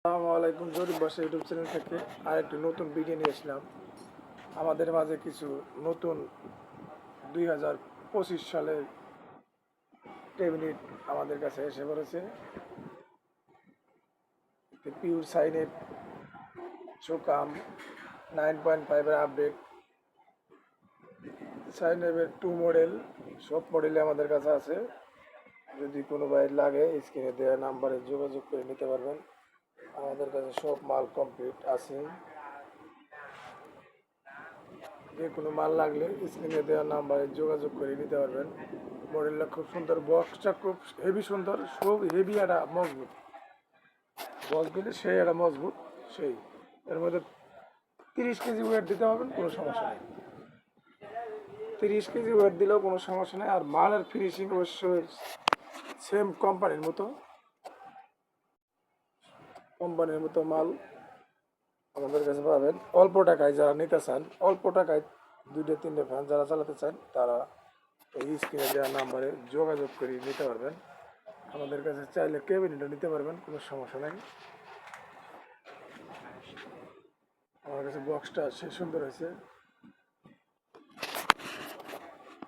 আসসালামু আলাইকুম। জরিপ বাসা ইউটিউব চ্যানেল থেকে আরেকটি নতুন ভিডিও নিয়ে আসলাম। আমাদের মাঝে কিছু নতুন 2025 সালের ক্যাবিনেট আমাদের কাছে এসে পড়েছে। পিওর সাইনের চোকাম 9.5 এর আপডেট, সাইনের 2 মডেল, সব মডেলে আমাদের কাছে আছে। যদি কোনো বাইর লাগে স্ক্রিনে দেওয়া নাম্বারে যোগাযোগ করে নিতে পারবেন। আমাদের কাছে সব মাল কমপ্লিট আছে। যে কোনো মাল লাগলে স্ক্রিনে দেওয়া নাম্বারে যোগাযোগ করে নিতে পারবেন। মডেলটা খুব সুন্দর, বক্সটা খুব হেভি সুন্দর, খুব হেভি একটা মজবুত বক্সগুলি, সেই একটা মজবুত সেই। এর মধ্যে 30 কেজি ওয়েট দিতে পারবেন, কোনো সমস্যা নেই। 30 কেজি ওয়েট দিলেও কোনো সমস্যা নেই। আর মালের ফিনিশিং অবশ্যই সেম কোম্পানির মতো মাল আমাদের কাছে পাবেন। অল্প টাকায় যারা নিতে চান, অল্প টাকায় 2-3টে ফ্যান যারা চালাতে চান, তারা এই স্ক্রিনে দেওয়া নাম্বারে যোগাযোগ করে নিতে পারবেন। আমাদের কাছে চাইলে ক্যাবিনেটও নিতে পারবেন, কোনো সমস্যা নেই। আমার কাছে বক্সটা সে সুন্দর হয়েছে।